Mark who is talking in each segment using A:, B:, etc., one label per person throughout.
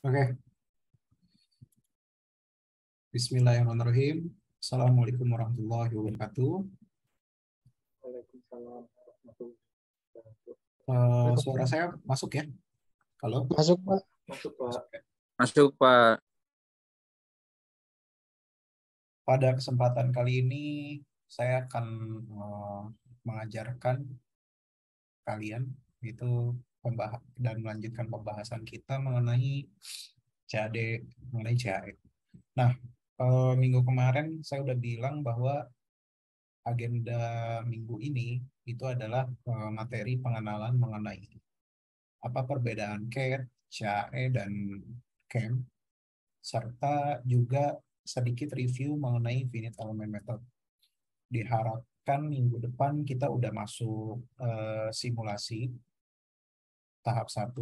A: Oke, Bismillahirrahmanirrahim. Assalamualaikum warahmatullahi wabarakatuh.
B: Waalaikumsalam warahmatullahi wabarakatuh.
A: Suara saya masuk ya? Halo?
B: Masuk, Pak. Masuk, Pak.
C: Masuk, Pak.
A: Pada kesempatan kali ini saya akan mengajarkan kalian itu dan melanjutkan pembahasan kita mengenai CAD, mengenai CAE. Nah, minggu kemarin saya udah bilang bahwa agenda minggu ini itu adalah materi pengenalan mengenai apa perbedaan CAD, CAE, dan CAM, serta juga sedikit review mengenai finite element method. Diharapkan minggu depan kita udah masuk simulasi tahap 1.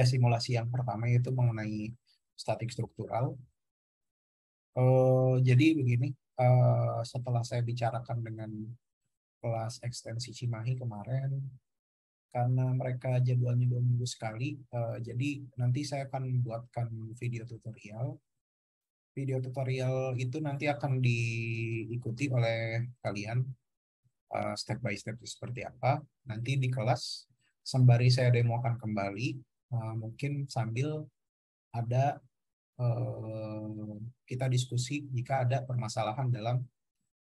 A: Simulasi yang pertama yaitu mengenai statik struktural. Jadi begini, setelah saya bicarakan dengan kelas ekstensi Cimahi kemarin, karena mereka jadwalnya 2 minggu sekali, jadi nanti saya akan buatkan video tutorial. Video tutorial itu nanti akan diikuti oleh kalian step by step seperti apa. Nanti di kelas sembari saya demokan kembali, mungkin sambil ada kita diskusi jika ada permasalahan dalam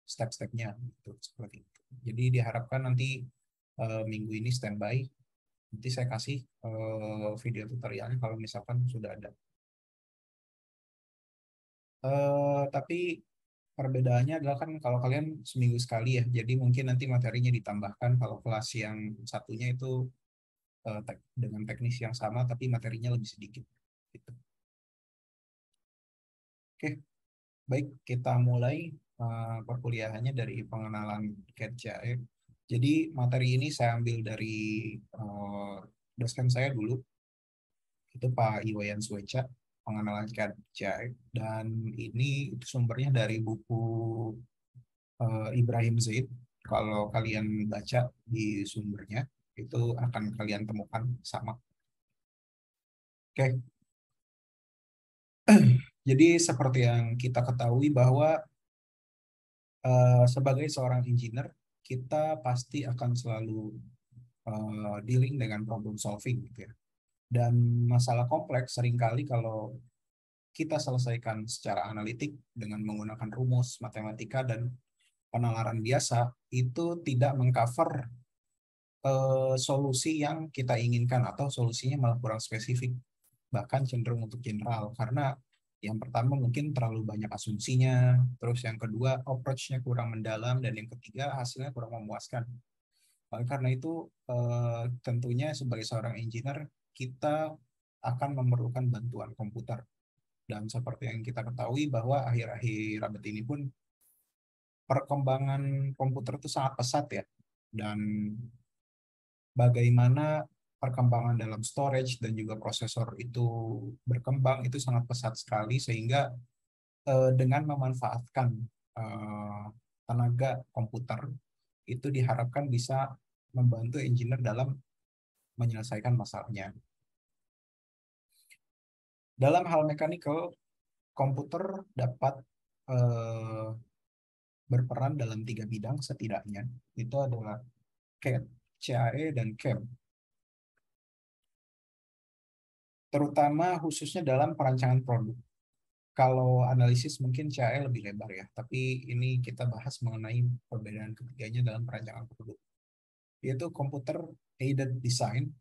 A: step-stepnya, gitu, seperti itu. Jadi diharapkan nanti minggu ini standby. Nanti saya kasih video tutorialnya kalau misalkan sudah ada. Tapi perbedaannya adalah kan kalau kalian seminggu sekali ya, jadi mungkin nanti materinya ditambahkan. Kalau kelas yang satunya itu dengan teknis yang sama, tapi materinya lebih sedikit. Gitu. Oke, baik, kita mulai perkuliahannya dari pengenalan CAD CAE. Jadi materi ini saya ambil dari dosen saya dulu, itu Pak Iwayan Sueca, pengenalan CAD CAE, dan ini itu sumbernya dari buku Ibrahim Zaid. Kalau kalian baca di sumbernya itu akan kalian temukan sama. Oke. Jadi seperti yang kita ketahui bahwa sebagai seorang engineer kita pasti akan selalu dealing dengan problem solving gitu ya. Dan masalah kompleks seringkali kalau kita selesaikan secara analitik dengan menggunakan rumus matematika dan penalaran biasa, itu tidak mengcover solusi yang kita inginkan, atau solusinya malah kurang spesifik, bahkan cenderung untuk general, karena yang pertama mungkin terlalu banyak asumsinya, terus yang kedua approach-nya kurang mendalam, dan yang ketiga hasilnya kurang memuaskan. Oleh karena itu tentunya sebagai seorang engineer kita akan memerlukan bantuan komputer. Dan seperti yang kita ketahui bahwa akhir-akhir abad ini pun perkembangan komputer itu sangat pesat ya. Dan bagaimana perkembangan dalam storage dan juga prosesor itu berkembang itu sangat pesat sekali, sehingga dengan memanfaatkan tenaga komputer itu diharapkan bisa membantu engineer dalam menyelesaikan masalahnya. Dalam hal mechanical, komputer dapat berperan dalam 3 bidang setidaknya. Itu adalah CAD, CAE, dan CAM. Terutama khususnya dalam perancangan produk. Kalau analisis mungkin CAE lebih lebar ya, tapi ini kita bahas mengenai perbedaan ketiganya dalam perancangan produk. Yaitu computer aided design,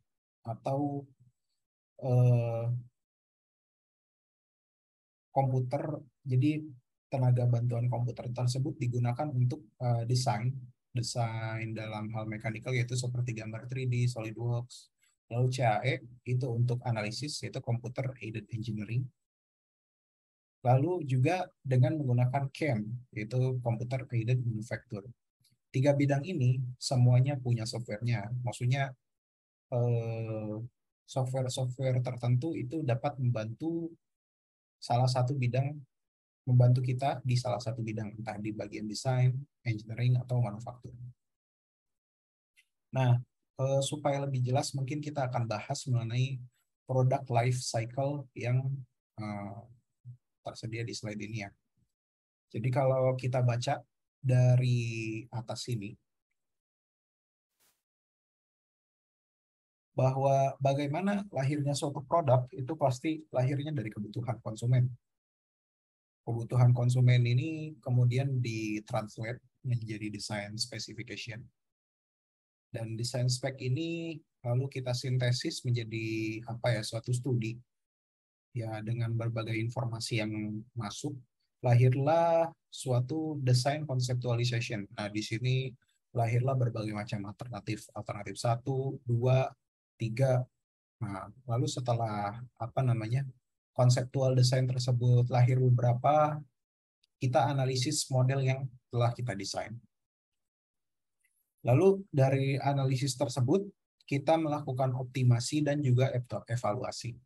A: atau komputer, jadi tenaga bantuan komputer tersebut digunakan untuk desain dalam hal mechanical, yaitu seperti gambar 3D, SolidWorks. Lalu CAE itu untuk analisis, yaitu computer aided engineering. Lalu juga dengan menggunakan CAM, yaitu computer aided manufacture. 3 bidang ini semuanya punya softwarenya. Maksudnya software tertentu itu dapat membantu salah satu bidang, membantu kita di salah satu bidang, entah di bagian desain, engineering, atau manufaktur. Nah, supaya lebih jelas mungkin kita akan bahas mengenai product life cycle yang tersedia di slide ini ya. Jadi kalau kita baca dari atas ini, bahwa bagaimana lahirnya suatu produk itu pasti lahirnya dari kebutuhan konsumen. Kebutuhan konsumen ini kemudian ditranslate menjadi design specification. Dan design spec ini lalu kita sintesis menjadi suatu studi. Ya, dengan berbagai informasi yang masuk, lahirlah suatu design conceptualization. Nah, di sini lahirlah berbagai macam alternatif 1, 2, 3. Nah, lalu setelah konseptual desain tersebut lahir beberapa, kita analisis model yang telah kita desain. Lalu dari analisis tersebut, kita melakukan optimasi dan juga evaluasi.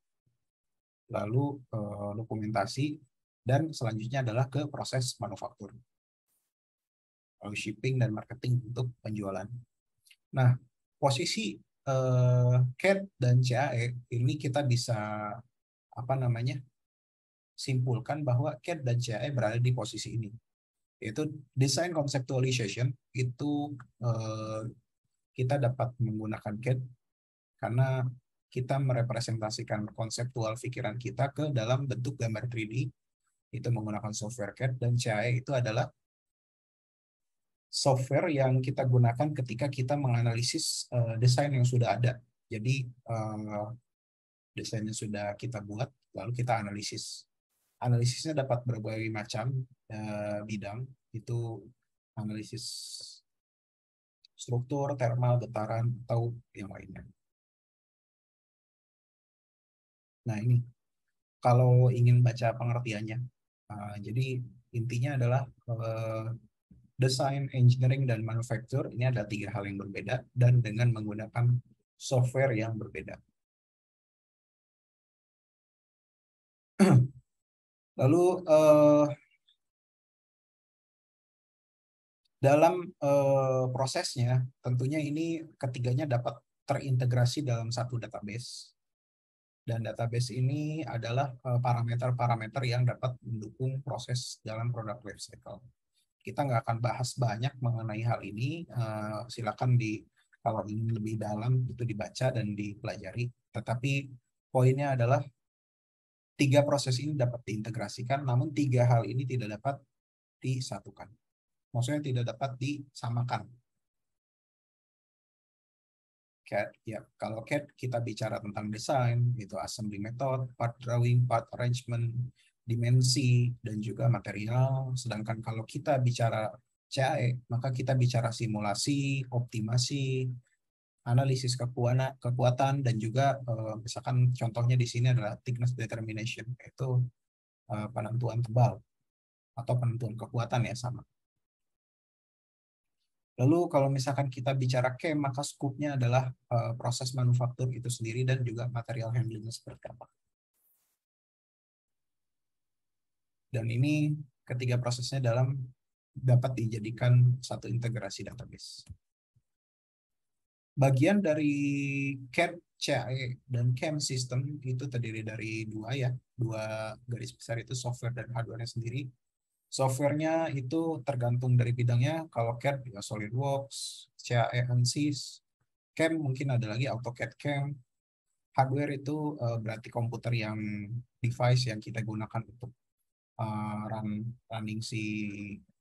A: Lalu dokumentasi, dan selanjutnya adalah ke proses manufaktur. Lalu shipping dan marketing untuk penjualan. Nah, posisi CAD dan CAE ini kita bisa simpulkan bahwa CAD dan CAE berada di posisi ini, yaitu design conceptualization. Itu kita dapat menggunakan CAD karena kita merepresentasikan konseptual pikiran kita ke dalam bentuk gambar 3D, itu menggunakan software CAD. Dan CAE itu adalah software yang kita gunakan ketika kita menganalisis desain yang sudah ada. Jadi desainnya sudah kita buat, lalu kita analisis. Analisisnya dapat berbagai macam bidang, itu analisis struktur, thermal, getaran, atau yang lainnya. Nah, ini kalau ingin baca pengertiannya. Jadi intinya adalah design, engineering, dan manufacture ini ada 3 hal yang berbeda dan dengan menggunakan software yang berbeda. Lalu dalam prosesnya tentunya ini ketiganya dapat terintegrasi dalam satu database. Dan database ini adalah parameter-parameter yang dapat mendukung proses dalam product life cycle. Kita nggak akan bahas banyak mengenai hal ini. Silakan kalau ingin lebih dalam itu dibaca dan dipelajari. Tetapi poinnya adalah 3 proses ini dapat diintegrasikan, namun 3 hal ini tidak dapat disatukan. Maksudnya tidak dapat disamakan. CAD, ya, kalau CAD kita bicara tentang desain, itu assembly method, part drawing, part arrangement, dimensi, dan juga material. Sedangkan kalau kita bicara CAE, maka kita bicara simulasi, optimasi, analisis kekuatan, dan juga misalkan contohnya di sini adalah thickness determination, yaitu penentuan tebal atau penentuan kekuatan ya sama. Lalu kalau misalkan kita bicara CAM, maka skupnya adalah proses manufaktur itu sendiri dan juga material handlingnya seperti apa. Dan ini ketiga prosesnya dapat dijadikan satu integrasi database. Bagian dari CAD, CAE, dan CAM system itu terdiri dari 2 garis besar, itu software dan hardware-nya sendiri. Softwarenya itu tergantung dari bidangnya. Kalau CAD ya SolidWorks, CAE ANSYS, CAM mungkin ada lagi AutoCAD CAM. Hardware itu berarti komputer yang device yang kita gunakan untuk running si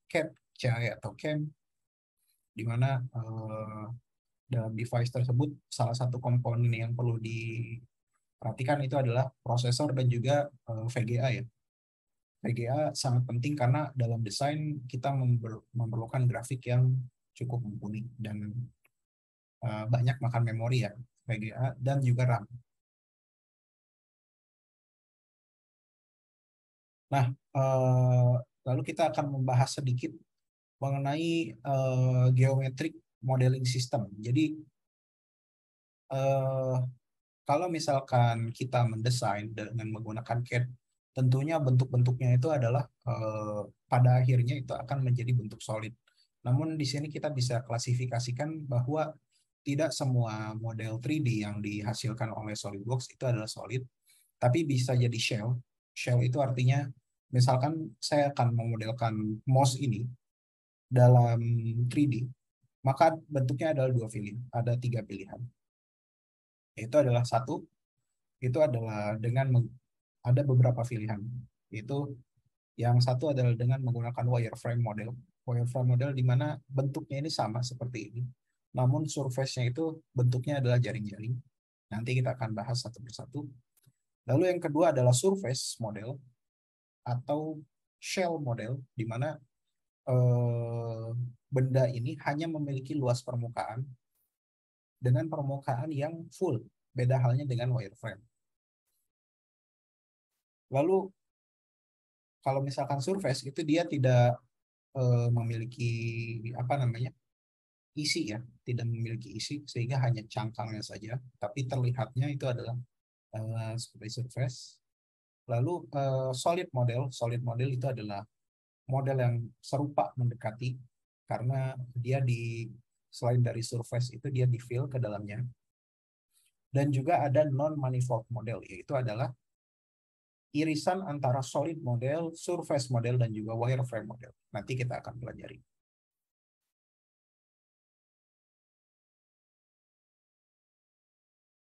A: CAD, CAE atau CAM, di mana dalam device tersebut salah satu komponen yang perlu diperhatikan itu adalah prosesor dan juga VGA ya. VGA sangat penting karena dalam desain kita memerlukan grafik yang cukup mumpuni dan banyak makan memori ya, VGA dan juga RAM. Nah, lalu kita akan membahas sedikit mengenai geometric modeling system. Jadi kalau misalkan kita mendesain dengan menggunakan CAD, tentunya bentuk-bentuknya itu adalah pada akhirnya itu akan menjadi bentuk solid. Namun di sini kita bisa klasifikasikan bahwa tidak semua model 3D yang dihasilkan oleh SolidWorks itu adalah solid, tapi bisa jadi shell. Shell itu artinya, misalkan saya akan memodelkan mouse ini dalam 3D, maka bentuknya adalah ada 3 pilihan. Itu adalah satu, itu adalah ada beberapa pilihan. Itu yang satu adalah dengan menggunakan wireframe model. Wireframe model di mana bentuknya ini sama seperti ini, namun surface-nya itu bentuknya adalah jaring-jaring. Nanti kita akan bahas satu persatu. Lalu yang kedua adalah surface model atau shell model, di mana benda ini hanya memiliki luas permukaan dengan permukaan yang full. Beda halnya dengan wireframe. Lalu kalau misalkan surface itu dia tidak memiliki isi ya, tidak memiliki isi sehingga hanya cangkangnya saja, tapi terlihatnya itu adalah seperti surface. Lalu solid model itu adalah model yang serupa mendekati karena dia selain dari surface itu dia di fill ke dalamnya. Dan juga ada non-manifold model, yaitu adalah irisan antara solid model, surface model, dan juga wireframe model. Nanti kita akan pelajari.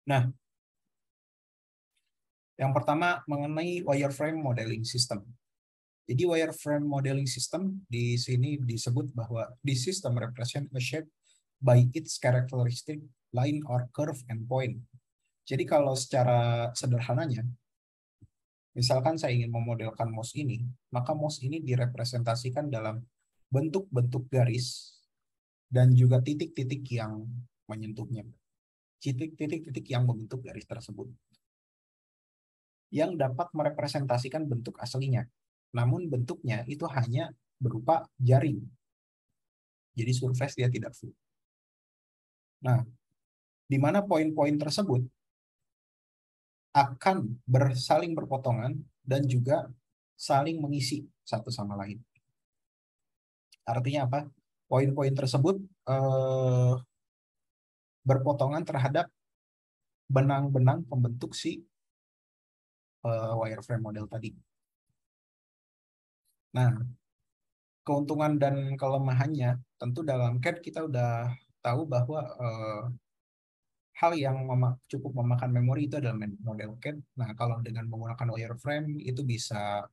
A: Nah, yang pertama mengenai wireframe modeling system. Jadi wireframe modeling system di sini disebut bahwa this system represent a shape by its characteristic line or curve and point. Jadi kalau secara sederhananya, misalkan saya ingin memodelkan mouse ini, maka mouse ini direpresentasikan dalam bentuk-bentuk garis dan juga titik-titik yang menyentuhnya. Titik-titik yang membentuk garis tersebut. Yang dapat merepresentasikan bentuk aslinya. Namun bentuknya itu hanya berupa jaring. Jadi surface dia tidak full. Nah, di mana poin-poin tersebut akan saling berpotongan dan juga saling mengisi satu sama lain. Artinya apa? Poin-poin tersebut berpotongan terhadap benang-benang pembentuk si wireframe model tadi. Nah, keuntungan dan kelemahannya tentu dalam CAD kita udah tahu bahwa hal yang cukup memakan memori itu adalah model CAD. Nah, kalau dengan menggunakan wireframe itu bisa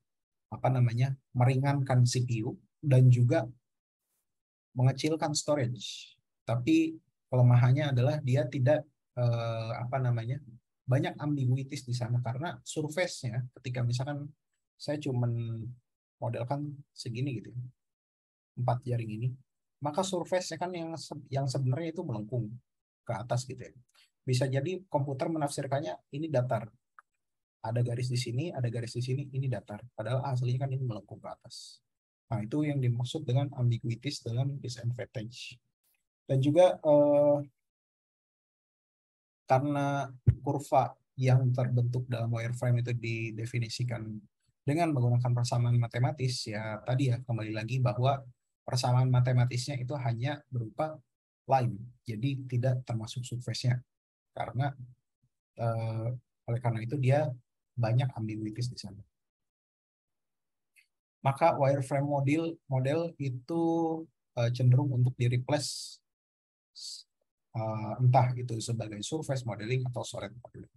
A: meringankan CPU dan juga mengecilkan storage. Tapi kelemahannya adalah dia tidak banyak ambiguities di sana karena surface-nya ketika misalkan saya cuma modelkan segini gitu, 4 jaring ini, maka surface-nya kan yang sebenarnya itu melengkung ke atas gitu ya. Bisa jadi komputer menafsirkannya ini datar. Ada garis di sini, ada garis di sini, ini datar. Padahal aslinya kan ini melengkung ke atas. Nah, itu yang dimaksud dengan ambiguities dalam disadvantage. Dan juga karena kurva yang terbentuk dalam wireframe itu didefinisikan dengan menggunakan persamaan matematis, ya tadi ya kembali lagi bahwa persamaan matematisnya itu hanya berupa line, jadi tidak termasuk surface-nya. Karena oleh karena itu dia banyak ambiguities di sana. Maka wireframe model itu cenderung untuk di-replace entah itu sebagai surface modeling atau solid modeling.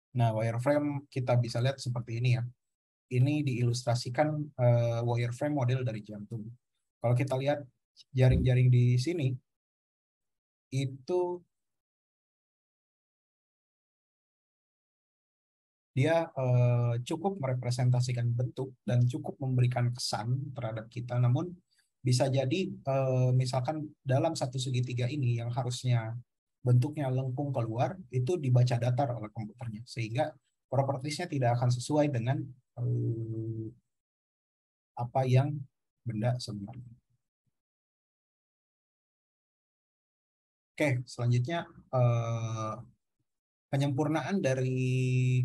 A: Nah, wireframe kita bisa lihat seperti ini ya. Ini diilustrasikan wireframe model dari jantung. Kalau kita lihat jaring-jaring di sini, itu dia cukup merepresentasikan bentuk dan cukup memberikan kesan terhadap kita. Namun bisa jadi misalkan dalam satu segitiga ini yang harusnya bentuknya lengkung keluar, itu dibaca datar oleh komputernya. Sehingga propertiesnya tidak akan sesuai dengan apa yang benda sebenarnya. Oke, selanjutnya penyempurnaan dari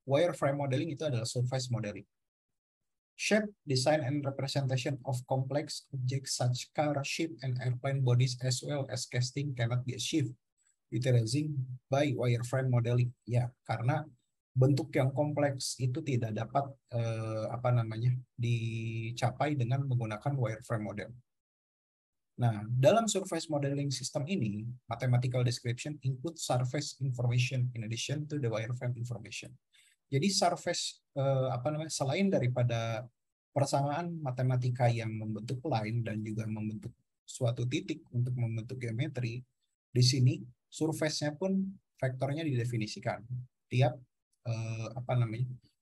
A: wireframe modeling itu adalah surface modeling. Shape, design, and representation of complex objects such car, ship, and airplane bodies as well as casting cannot be achieved utilizing by wireframe modeling. Ya, karena bentuk yang kompleks itu tidak dapat dicapai dengan menggunakan wireframe model. Nah, dalam surface modeling system ini, mathematical description include surface information in addition to the wireframe information. Jadi surface selain daripada persamaan matematika yang membentuk line dan juga membentuk suatu titik untuk membentuk geometri, di sini surface-nya pun vektornya didefinisikan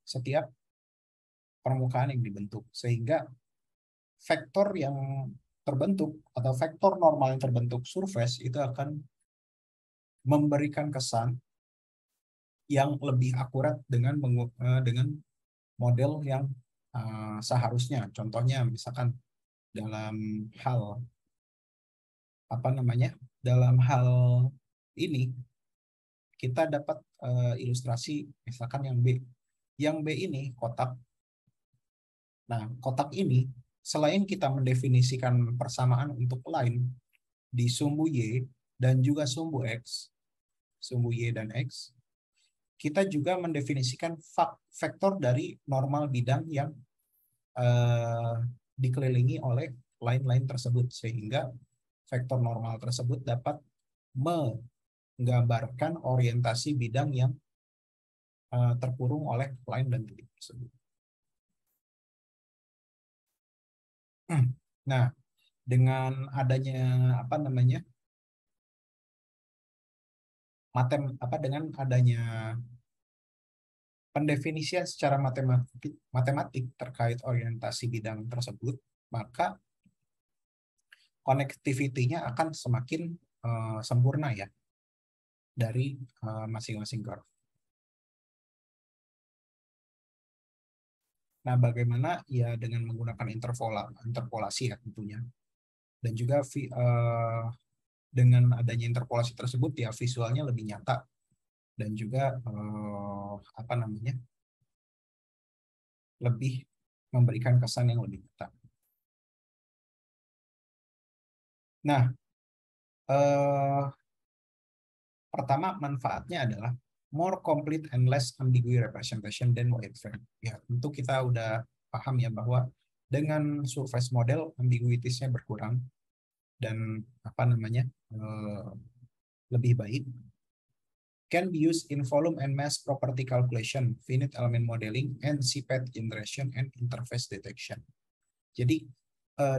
A: setiap permukaan yang dibentuk, sehingga vektor yang terbentuk atau vektor normal yang terbentuk surface itu akan memberikan kesan yang lebih akurat dengan model yang seharusnya. Contohnya misalkan dalam hal ini kita dapat ilustrasi misalkan yang B. Yang B ini kotak. Nah, kotak ini selain kita mendefinisikan persamaan untuk line di sumbu Y dan juga sumbu X, sumbu Y dan X, kita juga mendefinisikan vektor dari normal bidang yang dikelilingi oleh line-line tersebut, sehingga vektor normal tersebut dapat menggambarkan orientasi bidang yang terkurung oleh line dan titik tersebut. Nah, dengan adanya dengan adanya pendefinisian secara matematik terkait orientasi bidang tersebut, maka connectivity-nya akan semakin sempurna ya dari masing-masing curve. Nah, bagaimana ya dengan menggunakan interpolasi ya tentunya, dan juga dengan adanya interpolasi tersebut ya visualnya lebih nyata dan juga lebih memberikan kesan yang lebih nyata. Nah, pertama manfaatnya adalah more complete and less ambiguous representation than wireframe. Ya, tentu kita udah paham ya bahwa dengan surface model ambiguities-nya berkurang dan lebih baik. Can be used in volume and mass property calculation, finite element modeling, and CPET generation and interface detection. Jadi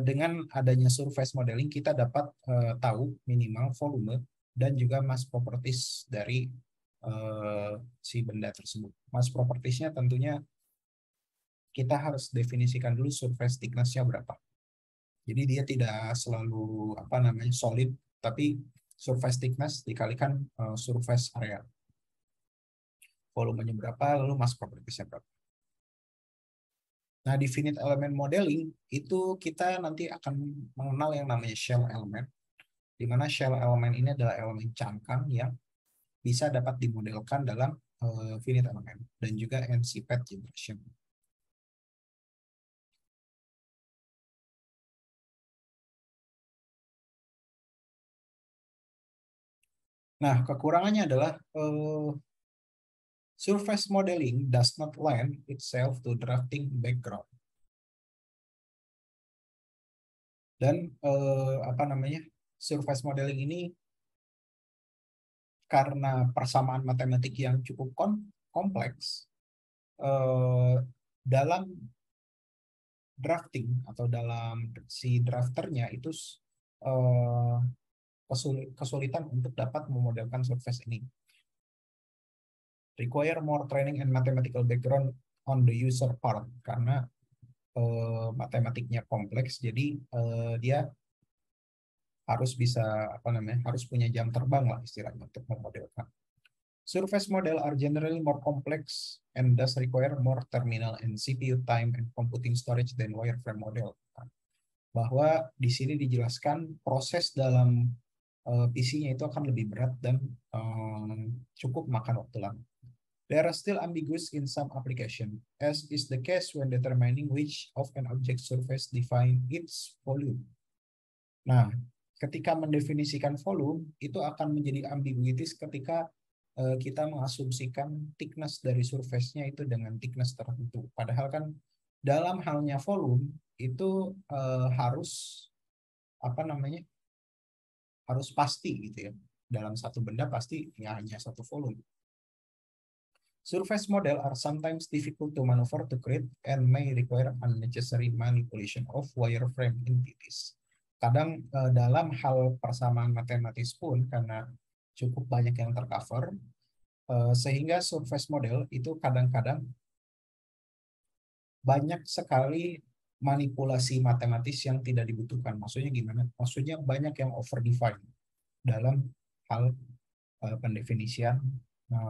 A: dengan adanya surface modeling kita dapat tahu minimal volume dan juga mass properties dari si benda tersebut. Mass properties-nya tentunya kita harus definisikan dulu surface thickness-nya berapa. Jadi dia tidak selalu solid, tapi surface thickness dikalikan surface area. Volumenya berapa, lalu mass properties-nya berapa. Nah, di finite element modeling itu kita nanti akan mengenal yang namanya shell element, di mana shell element ini adalah elemen cangkang yang bisa dapat dimodelkan dalam finite element dan juga NC-PET generation. Nah, kekurangannya adalah surface modeling does not lend itself to drafting background. Dan surface modeling ini karena persamaan matematik yang cukup kompleks, dalam drafting atau dalam si drafternya itu kesulitan untuk dapat memodelkan surface ini. Require more training and mathematical background on the user part, karena matematiknya kompleks, jadi dia harus bisa harus punya jam terbang lah istilahnya untuk memodelkan. Surface model are generally more complex and thus require more terminal and CPU time and computing storage than wireframe model. Bahwa di sini dijelaskan proses dalam PC-nya itu akan lebih berat dan cukup makan waktu lama. They are still ambiguous in some application, as is the case when determining which of an object surface define its volume. Nah, ketika mendefinisikan volume, itu akan menjadi ambiguities ketika kita mengasumsikan thickness dari surface-nya itu dengan thickness tertentu. Padahal kan dalam halnya volume itu harus apa namanya? Harus pasti gitu ya. Dalam satu benda pasti ya hanya satu volume. Surface model are sometimes difficult to maneuver to create and may require unnecessary manipulation of wireframe entities. Kadang dalam hal persamaan matematis pun karena cukup banyak yang tercover, sehingga surface model itu kadang-kadang banyak sekali manipulasi matematis yang tidak dibutuhkan. Maksudnya gimana? Maksudnya banyak yang over-define dalam hal pendefinisian,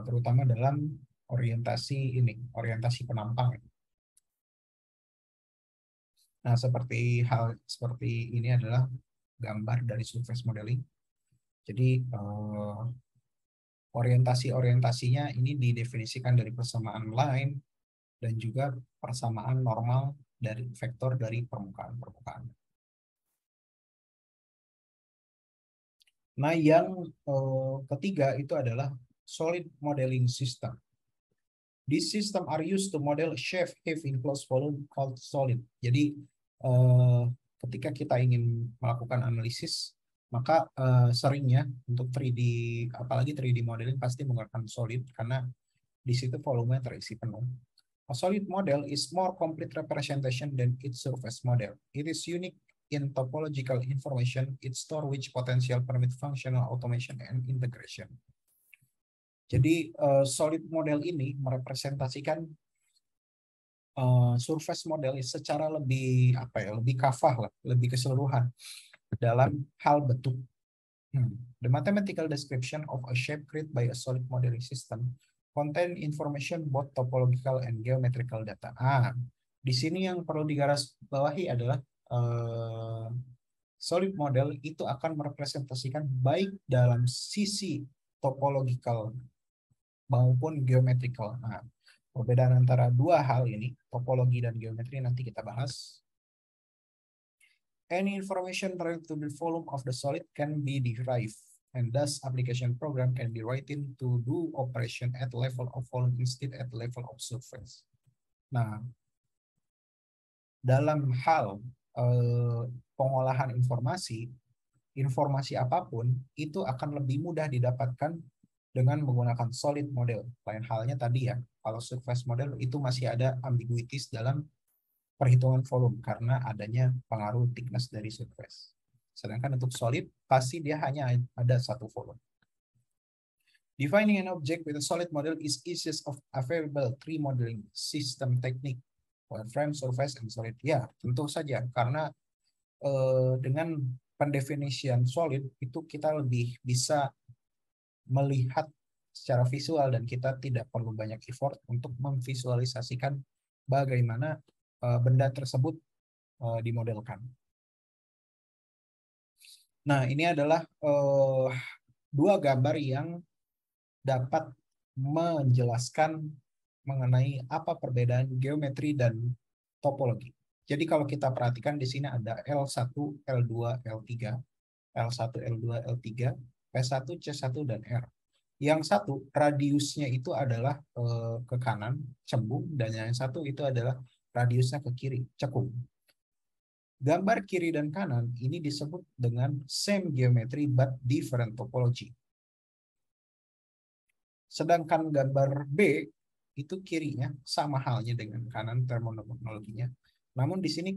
A: terutama dalam orientasi penampang. Nah, seperti ini adalah gambar dari surface modeling. Jadi orientasinya ini didefinisikan dari persamaan line dan juga persamaan normal dari vektor dari permukaan. Nah, yang ketiga itu adalah solid modeling system. These system are used to model shape have enclosed volume called solid. Jadi ketika kita ingin melakukan analisis, maka seringnya untuk 3D, apalagi 3D modeling pasti menggunakan solid karena di situ volumenya terisi penuh. A solid model is more complete representation than its surface model. It is unique in topological information it store which potential permit functional automation and integration. Jadi solid model ini merepresentasikan surface model secara lebih lebih kafah lah, lebih keseluruhan dalam hal bentuk. The mathematical description of a shape created by a solid modeling system contain information both topological and geometrical data. Di sini yang perlu digarisbawahi adalah solid model itu akan merepresentasikan baik dalam sisi topological maupun geometrical. Nah, perbedaan antara dua hal ini, topologi dan geometri, nanti kita bahas. Any information related to the volume of the solid can be derived, and thus application program can be written to do operation at level of volume instead at level of surface. Nah, dalam hal pengolahan informasi apapun itu akan lebih mudah didapatkan dengan menggunakan solid model. Lain halnya tadi ya, kalau surface model itu masih ada ambiguities dalam perhitungan volume karena adanya pengaruh thickness dari surface. Sedangkan untuk solid pasti dia hanya ada satu volume. Defining an object with a solid model is easiest of available three modeling system technique, wireframe, surface, and solid. Ya, tentu saja karena dengan pendefinisian solid itu kita lebih bisa melihat secara visual dan kita tidak perlu banyak effort untuk memvisualisasikan bagaimana benda tersebut dimodelkan. Nah, ini adalah dua gambar yang dapat menjelaskan mengenai apa perbedaan geometri dan topologi. Jadi kalau kita perhatikan di sini ada L1, L2, L3, L1, L2, L3, P1, C1, dan R. Yang satu radiusnya itu adalah ke kanan, cembung, dan yang satu itu adalah radiusnya ke kiri, cekung. Gambar kiri dan kanan ini disebut dengan same geometry but different topology. Sedangkan gambar B itu kirinya sama halnya dengan kanan terminologinya. Namun di sini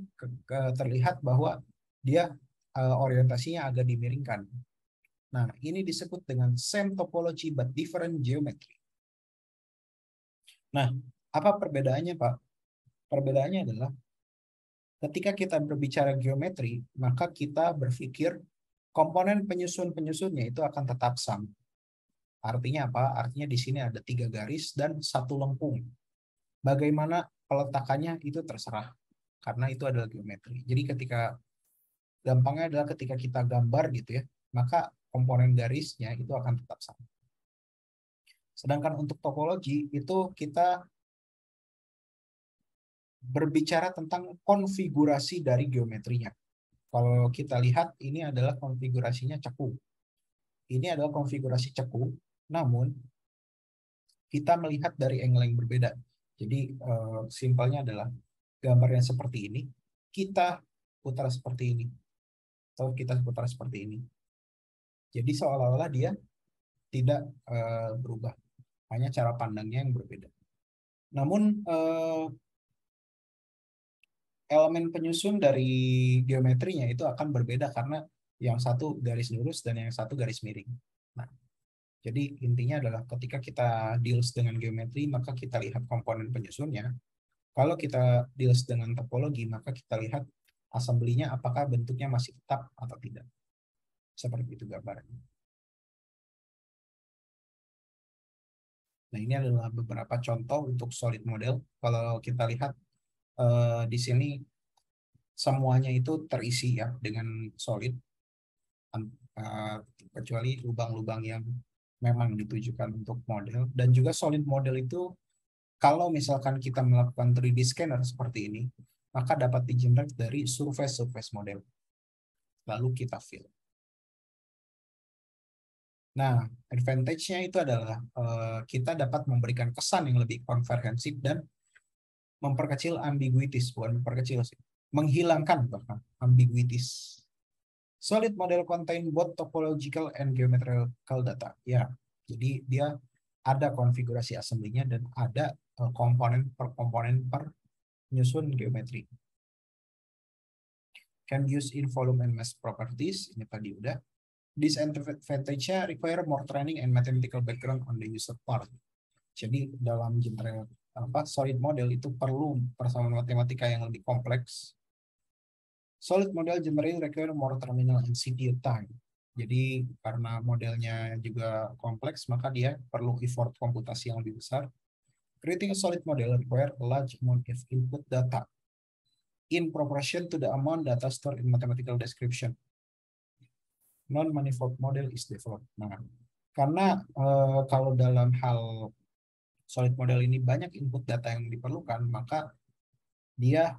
A: terlihat bahwa dia orientasinya agak dimiringkan. Nah, ini disebut dengan same topology but different geometry. Nah, apa perbedaannya, Pak? Perbedaannya adalah ketika kita berbicara geometri, maka kita berpikir komponen penyusun-penyusunnya itu akan tetap sama. Artinya apa? Artinya di sini ada 3 garis dan 1 lengkung. Bagaimana peletakannya itu terserah, karena itu adalah geometri. Jadi gampangnya adalah ketika kita gambar gitu ya, maka komponen garisnya itu akan tetap sama. Sedangkan untuk topologi itu kita berbicara tentang konfigurasi dari geometrinya. Kalau kita lihat ini adalah konfigurasinya ceku. Ini adalah konfigurasi ceku, namun kita melihat dari angle yang berbeda. Jadi simpelnya adalah gambar yang seperti ini, kita putar seperti ini, atau kita putar seperti ini. Jadi seolah-olah dia tidak berubah, hanya cara pandangnya yang berbeda. Namun elemen penyusun dari geometrinya itu akan berbeda karena yang satu garis lurus dan yang satu garis miring. Nah, jadi intinya adalah ketika kita deals dengan geometri, maka kita lihat komponen penyusunnya. Kalau kita deals dengan topologi, maka kita lihat assembly-nya apakah bentuknya masih tetap atau tidak. Seperti itu gambarnya. Nah, ini adalah beberapa contoh untuk solid model. Kalau kita lihat di sini semuanya itu terisi ya dengan solid, kecuali lubang-lubang yang memang ditujukan untuk model. Dan juga solid model itu kalau misalkan kita melakukan 3D scanner seperti ini, maka dapat di-generate dari surface model. Lalu kita fill. Nah, advantage-nya itu adalah kita dapat memberikan kesan yang lebih komprehensif dan memperkecil ambiguities, bukan memperkecil sih, menghilangkan bahkan ambiguities. Solid model contain both topological and geometrical data. Ya, jadi dia ada konfigurasi assembly-nya dan ada komponen per nyusun geometri. Can use in volume and mass properties. Ini tadi udah. Disadvantage-nya require more training and mathematical background on the user part. Jadi dalam genre solid model itu perlu persamaan matematika yang lebih kompleks. Solid model generally require more terminal and CPU time. Jadi karena modelnya juga kompleks, maka dia perlu effort komputasi yang lebih besar. Creating a solid model require a large amount of input data in proportion to the amount data stored in mathematical description. Non-manifold model is developed. Nah, karena kalau dalam hal solid model ini banyak input data yang diperlukan, maka dia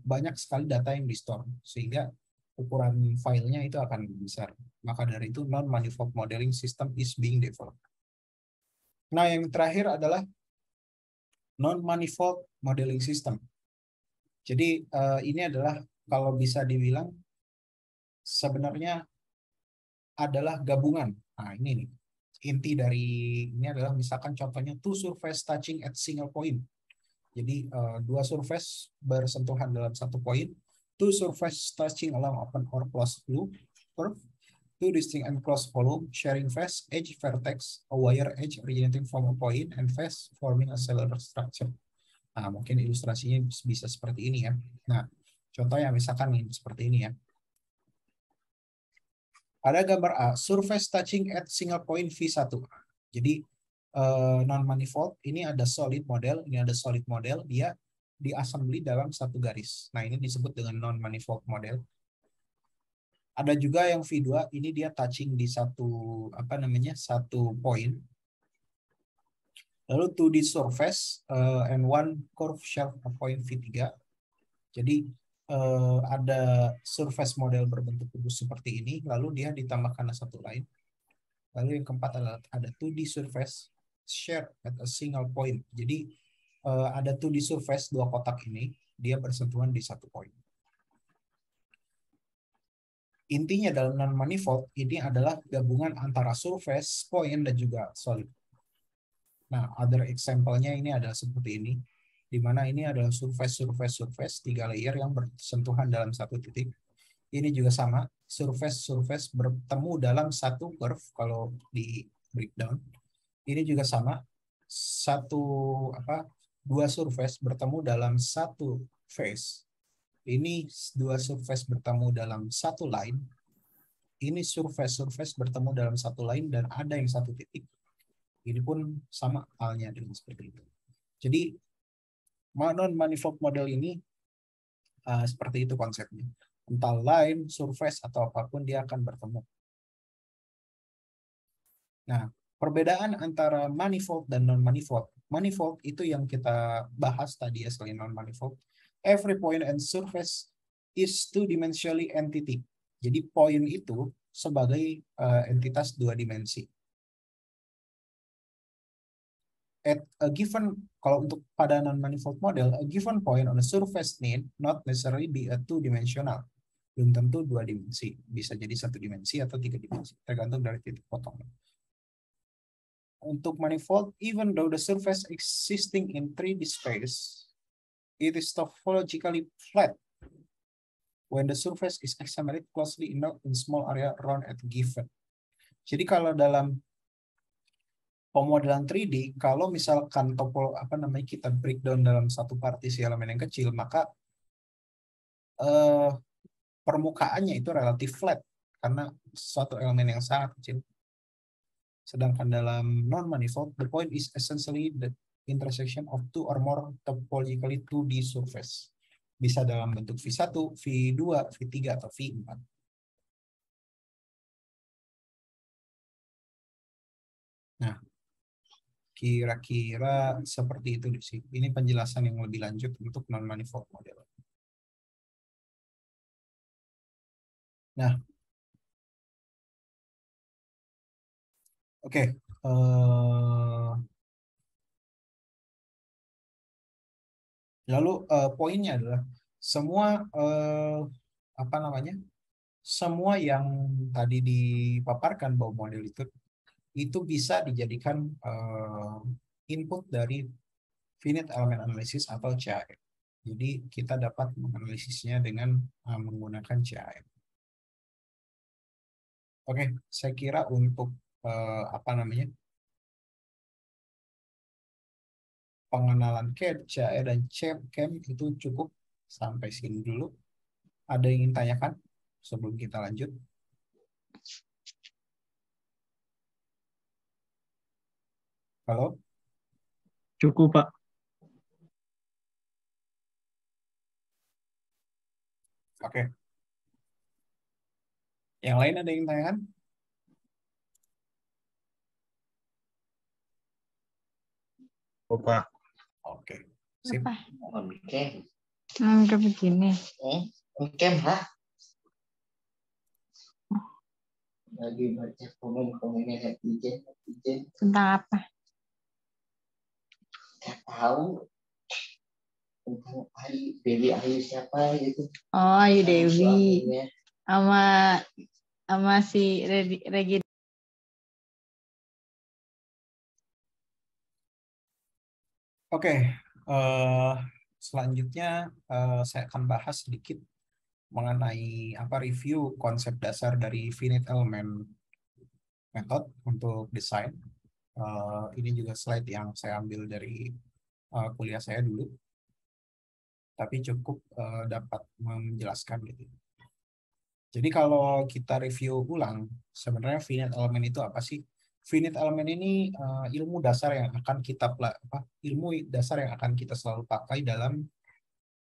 A: banyak sekali data yang di-store sehingga ukuran filenya itu akan besar. Maka dari itu non-manifold modeling system is being developed. Nah, yang terakhir adalah non-manifold modeling system. Jadi ini adalah kalau bisa dibilang sebenarnya adalah gabungan. Nah, ini nih. Inti dari ini adalah misalkan contohnya two surface touching at single point. Jadi dua surface bersentuhan dalam satu poin. Two surface touching along open or closed loop curve. Two distinct and closed volume sharing face, edge, vertex, a wire edge originating from a point, and face forming a cellular structure. Nah, mungkin ilustrasinya bisa seperti ini ya. Nah, contohnya misalkan nih seperti ini ya. Ada gambar A, surface touching at single point V1. Jadi non-manifold, ini ada solid model, ini ada solid model, dia di-assembly dalam satu garis. Nah, ini disebut dengan non-manifold model. Ada juga yang V2, ini dia touching di satu point. Lalu 2D surface and one curve shape of point V3. Jadi ada surface model berbentuk kubus seperti ini, lalu dia ditambahkan satu lain. Lalu yang keempat adalah ada 2D surface shared at a single point. Jadi ada 2D surface, dua kotak ini, dia bersentuhan di satu point. Intinya dalam non-manifold, ini adalah gabungan antara surface, point, dan juga solid. Nah, other example-nya ini adalah seperti ini, di mana ini adalah surface, 3 layer yang bersentuhan dalam satu titik. Ini juga sama, surface bertemu dalam satu curve kalau di breakdown. Ini juga sama, dua surface bertemu dalam satu face. Ini dua surface bertemu dalam satu line. Ini surface bertemu dalam satu line dan ada yang satu titik. Ini pun sama halnya dengan seperti itu. Jadi non-manifold model ini seperti itu konsepnya. Entah line, surface, atau apapun dia akan bertemu. Nah, Perbedaan antara manifold dan non-manifold. Manifold itu yang kita bahas tadi ya, selain non-manifold. Every point and surface is two-dimensionally entity. Jadi point itu sebagai entitas dua dimensi. At a given, kalau untuk pada non-manifold model, a given point on a surface need not necessarily be a two-dimensional. Belum tentu dua dimensi, bisa jadi satu dimensi atau tiga dimensi, tergantung dari titik potong. Untuk manifold, even though the surface existing in 3D space, it is topologically flat when the surface is examined closely enough in small area around at given. Jadi kalau dalam pemodelan 3D, kalau misalkan kita breakdown dalam satu partisi elemen yang kecil, maka permukaannya itu relatif flat karena suatu elemen yang sangat kecil. Sedangkan dalam non-manifold, the point is essentially the intersection of two or more topologically 2D surface. Bisa dalam bentuk V1, V2, V3, atau V4. Nah, kira-kira seperti itu sih. Ini penjelasan yang lebih lanjut untuk non-manifold model. Nah, oke. Lalu poinnya adalah semua semua yang tadi dipaparkan bahwa model itu bisa dijadikan input dari finite element analysis atau CAE. Jadi kita dapat menganalisisnya dengan menggunakan CAE. Oke, saya kira untuk pengenalan CAD, CAE, dan CAM itu cukup sampai sini dulu. Ada yang ingin tanyakan sebelum kita lanjut? Halo?
B: Cukup, Pak.
A: Oke. Yang lain ada yang tanyakan?
B: Pak.
A: Oke. Sip.
C: Apa?
D: Oke.
C: Udah begini.
D: Oke, ha? Lagi baca komen-komennya netizen.
C: Tentang apa?
D: Gak tahu tentang Dewi Ayu siapa gitu.
C: Oh, Ayu Dewi.
D: Suaminya.
C: Sama si Regi.
A: Oke. Selanjutnya saya akan bahas sedikit mengenai review konsep dasar dari finite element method untuk desain. Ini juga slide yang saya ambil dari kuliah saya dulu, tapi cukup dapat menjelaskan gitu. Jadi kalau kita review ulang, sebenarnya finite element itu apa sih? Finite element ini ilmu dasar yang akan kita selalu pakai dalam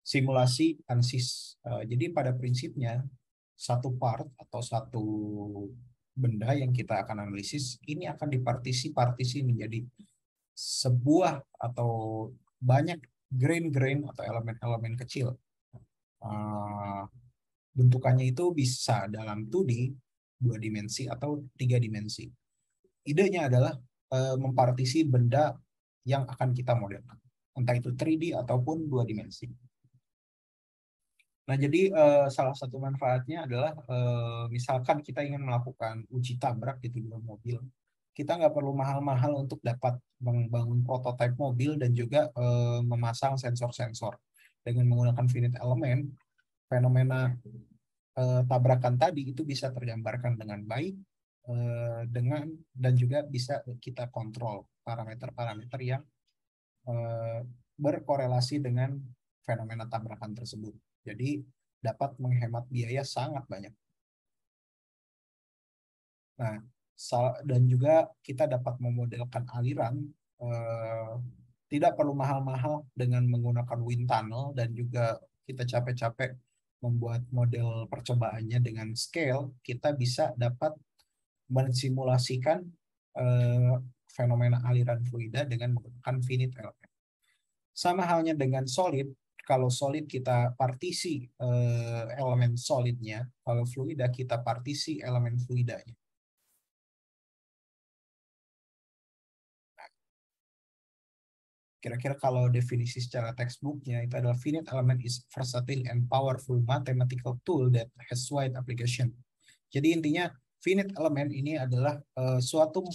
A: simulasi ANSYS. Jadi pada prinsipnya satu part atau satu benda yang kita akan analisis ini akan dipartisi menjadi sebuah atau banyak grain atau elemen-elemen kecil. Bentukannya itu bisa dalam 2D, 2 dimensi, atau 3 dimensi. Idenya adalah mempartisi benda yang akan kita modelkan, entah itu 3D ataupun 2 dimensi. Nah, jadi salah satu manfaatnya adalah misalkan kita ingin melakukan uji tabrak di dalam mobil, kita nggak perlu mahal-mahal untuk dapat membangun prototipe mobil dan juga memasang sensor-sensor. Dengan menggunakan finite element, fenomena tabrakan tadi itu bisa tergambarkan dengan baik, dan juga bisa kita kontrol parameter-parameter yang berkorelasi dengan fenomena tabrakan tersebut. Jadi dapat menghemat biaya sangat banyak. Nah, dan juga kita dapat memodelkan aliran, tidak perlu mahal-mahal dengan menggunakan wind tunnel, dan juga kita capek-capek membuat model percobaannya dengan scale. Kita bisa dapat mensimulasikan eh, fenomena aliran fluida dengan menggunakan finite element. Sama halnya dengan solid, kalau solid kita partisi elemen solidnya, kalau fluida kita partisi elemen fluidanya. Kira-kira kalau definisi secara textbooknya itu adalah finite element is versatile and powerful mathematical tool that has wide application. Jadi intinya finite element ini adalah suatu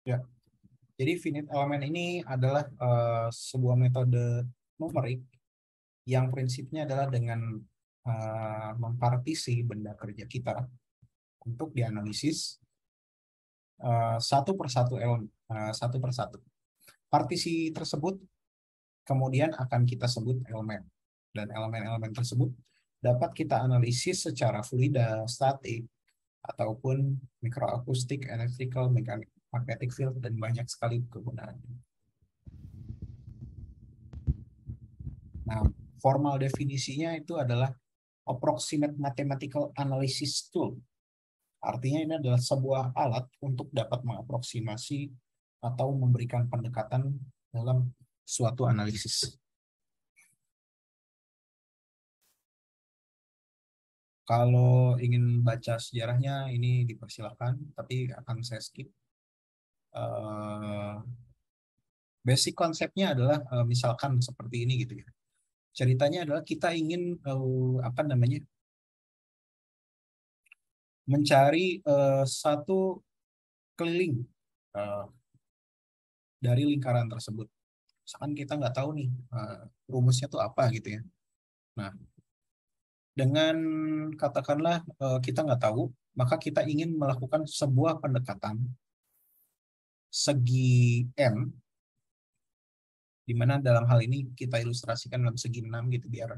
A: ya. Jadi finite element ini adalah sebuah metode numerik yang prinsipnya adalah dengan mempartisi benda kerja kita untuk dianalisis satu persatu elemen, satu persatu. Partisi tersebut kemudian akan kita sebut elemen, dan elemen-elemen tersebut dapat kita analisis secara fluida, statik, ataupun mikroakustik, electrical, mekanik, magnetic field, dan banyak sekali kegunaannya. Nah, formal definisinya itu adalah approximate mathematical analysis tool. Artinya ini adalah sebuah alat untuk dapat mengaproksimasi atau memberikan pendekatan dalam suatu analisis. Kalau ingin baca sejarahnya ini dipersilakan, tapi akan saya skip. Basic konsepnya adalah misalkan seperti ini gitu ya. Ceritanya adalah kita ingin mencari satu keliling dari lingkaran tersebut. Misalkan kita nggak tahu nih rumusnya tuh apa gitu ya. Nah, dengan katakanlah kita nggak tahu, maka kita ingin melakukan sebuah pendekatan segi n, di mana dalam hal ini kita ilustrasikan dalam segi 6 gitu biar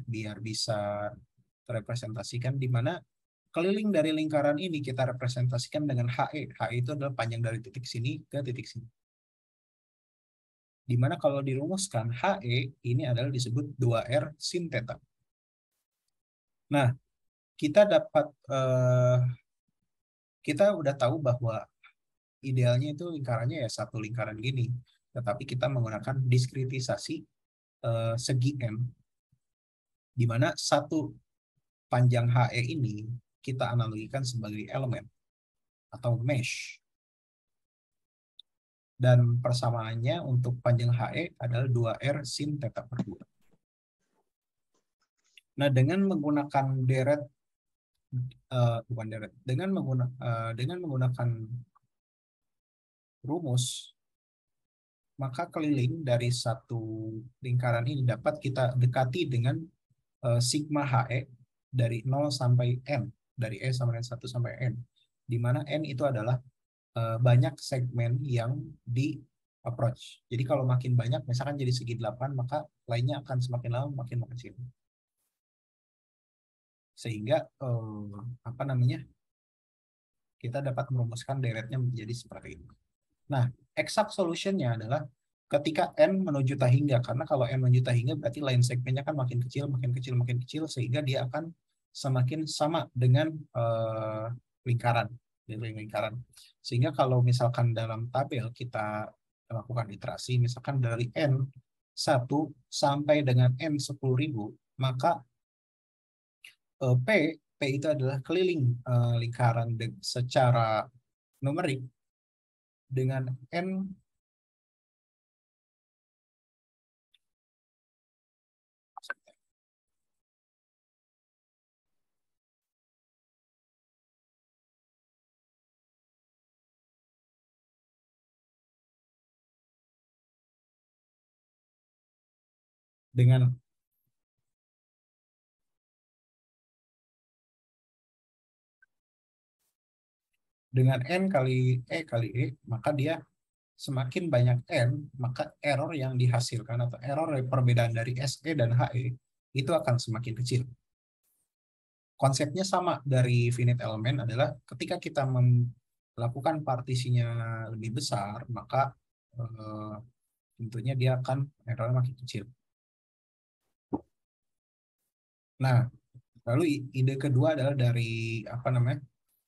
A: biar bisa terrepresentasikan, di mana keliling dari lingkaran ini kita representasikan dengan HE. HE itu adalah panjang dari titik sini ke titik sini. Di mana kalau dirumuskan HE ini adalah disebut 2R sin theta. Nah, kita dapat kita udah tahu bahwa idealnya itu lingkarannya ya satu lingkaran gini, tetapi kita menggunakan diskritisasi segi M, di mana satu panjang HE ini kita analogikan sebagai elemen atau mesh. Dan persamaannya untuk panjang HE adalah 2R sin theta per 2. Nah, dengan menggunakan dengan menggunakan rumus, maka keliling dari satu lingkaran ini dapat kita dekati dengan sigma HE dari 0 sampai N, dari E sama dengan 1 sampai N, di mana N itu adalah banyak segmen yang di approach. Jadi kalau makin banyak, misalkan jadi segi 8, maka lainnya akan semakin lama makin kecil. Sehingga kita dapat merumuskan deretnya menjadi seperti ini. Nah, exact solutionnya adalah ketika N menuju tahingga, karena kalau N menuju tahingga berarti line segmennya kan makin kecil, makin kecil, makin kecil, sehingga dia akan semakin sama dengan lingkaran. Sehingga kalau misalkan dalam tabel kita melakukan iterasi, misalkan dari N1 sampai dengan N10.000, maka P itu adalah keliling lingkaran secara numerik dengan N dengan Dengan N kali E kali E, maka dia semakin banyak N, maka error yang dihasilkan atau error perbedaan dari SE dan HE itu akan semakin kecil. Konsepnya sama dari finite element adalah ketika kita melakukan partisinya lebih besar, maka tentunya dia akan errornya makin kecil. Nah, lalu ide kedua adalah dari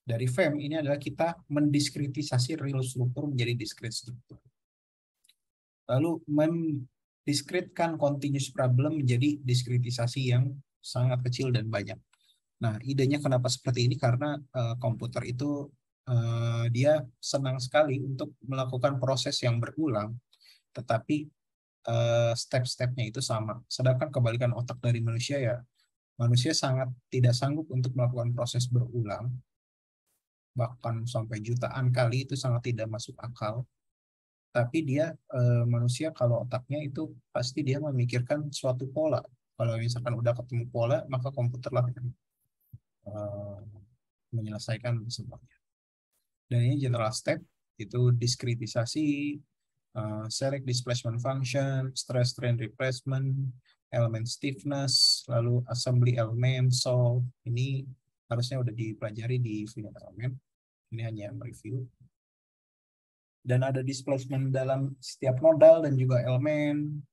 A: dari FEM ini adalah kita mendiskritisasi real struktur menjadi discrete struktur. Lalu mendiskretkan continuous problem menjadi diskritisasi yang sangat kecil dan banyak. Nah, idenya kenapa seperti ini? Karena komputer itu dia senang sekali untuk melakukan proses yang berulang, tetapi step-stepnya itu sama. Sedangkan kebalikan otak dari manusia ya, manusia sangat tidak sanggup untuk melakukan proses berulang, bahkan sampai jutaan kali itu sangat tidak masuk akal. Tapi dia manusia kalau otaknya itu pasti dia memikirkan suatu pola. Kalau misalkan udah ketemu pola, maka komputerlah yang menyelesaikan semuanya. Dan ini general step itu diskritisasi, select displacement function, stress strain replacement, element stiffness, lalu assembly element, solve. Ini harusnya udah dipelajari di finite element. Ini hanya review. Dan ada displacement dalam setiap nodal dan juga elemen,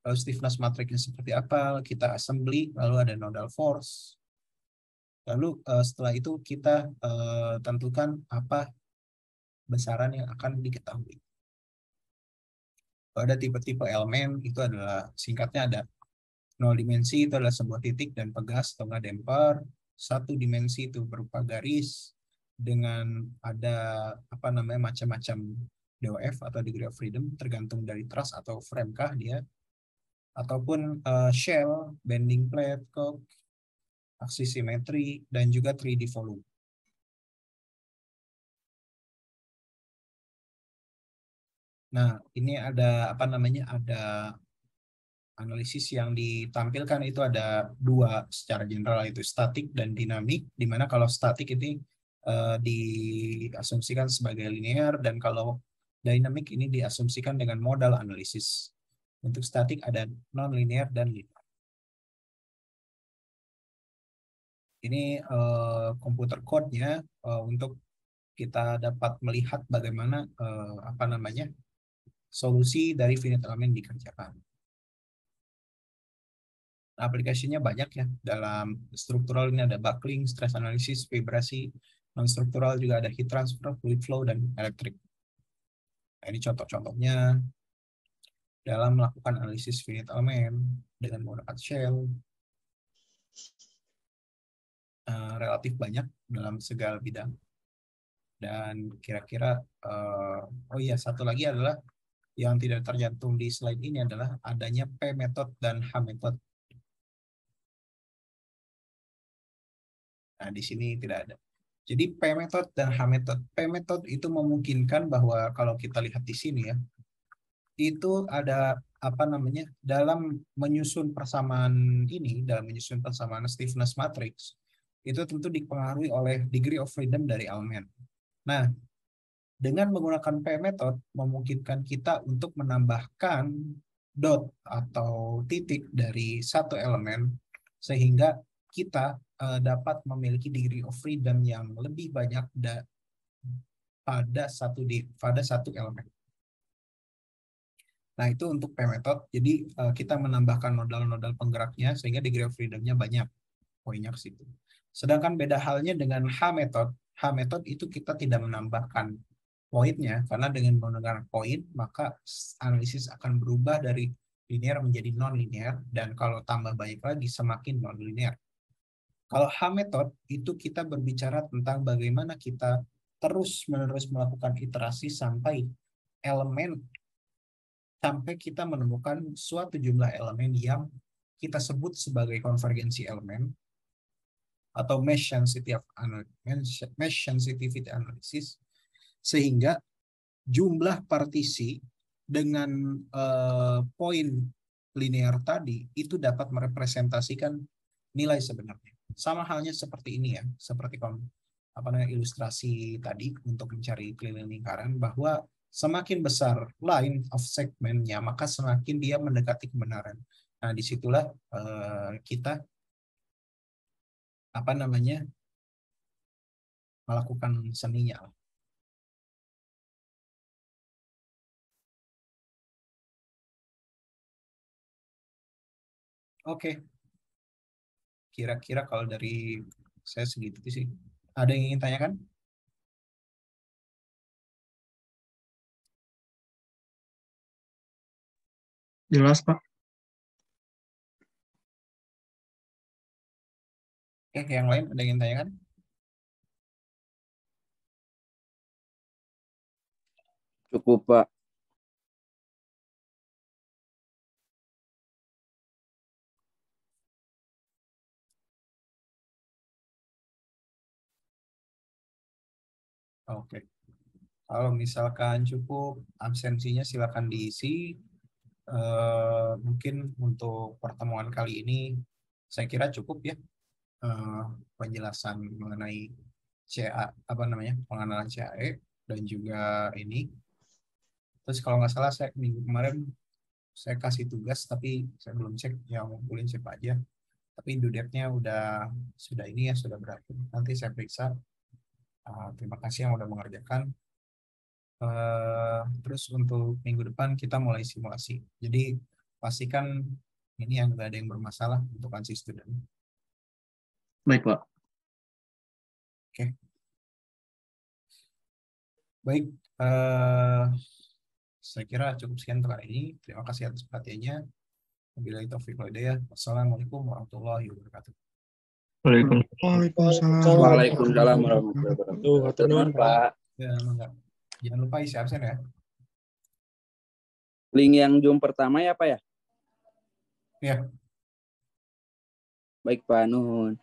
A: lalu stiffness matrixnya seperti apa, kita assembly, lalu ada nodal force. Lalu setelah itu kita tentukan apa besaran yang akan diketahui. Ada tipe-tipe elemen, itu adalah singkatnya ada 0 dimensi, itu adalah sebuah titik dan pegas atau nggak damper. 1 dimensi itu berupa garis dengan ada macam-macam DOF atau degree of freedom, tergantung dari truss atau frame kah dia, ataupun shell, bending plate, curve, aksis simetri, dan juga 3D volume. Nah, ini ada ada analisis yang ditampilkan itu ada 2 secara general, itu statik dan dinamik, di mana kalau statik ini diasumsikan sebagai linear, dan kalau dynamic ini diasumsikan dengan modal analisis. Untuk statik ada non-linear dan linear. Ini komputer code-nya untuk kita dapat melihat bagaimana solusi dari finite element dikerjakan. Aplikasinya banyak ya. Dalam struktural ini ada buckling, stress analysis, vibrasi. Non-struktural juga ada heat transfer, fluid flow, dan elektrik. Nah, ini contoh-contohnya dalam melakukan analisis finite element dengan menggunakan shell. Relatif banyak dalam segala bidang. Dan kira-kira, satu lagi adalah yang tidak tercantum di slide ini adalah adanya P method dan H method. Nah, di sini tidak ada. Jadi P method dan H method. P method itu memungkinkan bahwa kalau kita lihat di sini ya, itu ada dalam menyusun persamaan ini, dalam menyusun persamaan stiffness matrix, itu tentu dipengaruhi oleh degree of freedom dari elemen. Nah, dengan menggunakan P method memungkinkan kita untuk menambahkan dot atau titik dari satu elemen sehingga kita dapat memiliki degree of freedom yang lebih banyak pada satu elemen. Nah, itu untuk P method. Jadi kita menambahkan nodal-nodal penggeraknya sehingga degree of freedom-nya banyak. Poinnya ke situ. Sedangkan beda halnya dengan H method. H method itu kita tidak menambahkan poinnya, karena dengan menggunakan poin maka analisis akan berubah dari linear menjadi non-linear, dan kalau tambah banyak lagi semakin non-linear. Kalau H method itu kita berbicara tentang bagaimana kita terus-menerus melakukan iterasi sampai kita menemukan suatu jumlah elemen yang kita sebut sebagai konvergensi elemen atau mesh sensitivity analysis, sehingga jumlah partisi dengan poin linear tadi itu dapat merepresentasikan nilai sebenarnya. Sama halnya seperti ini ya, seperti ilustrasi tadi untuk mencari keliling lingkaran, bahwa semakin besar line of segmentnya, maka semakin dia mendekati kebenaran. Nah, disitulah kita melakukan seninya. Oke. Kira-kira kalau dari saya segitu sih. Ada yang ingin tanyakan?
B: Jelas, Pak.
A: Oke, yang lain ada yang ingin tanyakan?
E: Cukup, Pak.
A: Oke. Kalau misalkan cukup, absensinya silakan diisi. Mungkin untuk pertemuan kali ini saya kira cukup ya, penjelasan mengenai pengenalan CAE dan juga ini. Terus kalau nggak salah saya minggu kemarin saya kasih tugas, tapi saya belum cek yang ngumpulin siapa aja. Tapi due date-nya sudah ini ya, sudah berakhir. Nanti saya periksa. Terima kasih yang udah mengerjakan. Terus untuk minggu depan kita mulai simulasi. Jadi pastikan ini yang nggak ada yang bermasalah untuk ansi student.
B: Baik, Pak.
A: Oke. Baik, saya kira cukup sekian untuk hari ini. Terima kasih atas perhatiannya. Wabillahi taufiq wal hidayah. Wassalamualaikum warahmatullahi wabarakatuh.
B: Waalaikumsalam.
E: Waalaikumsalam warahmatullahi wabarakatuh.
F: Tuh, hatur nuhun, Pak.
A: Ya, enggak. Jangan lupa isi absen ya.
E: Link yang Zoom pertama ya, Pak ya?
A: Ya.
E: Baik, Pak. Nuhun.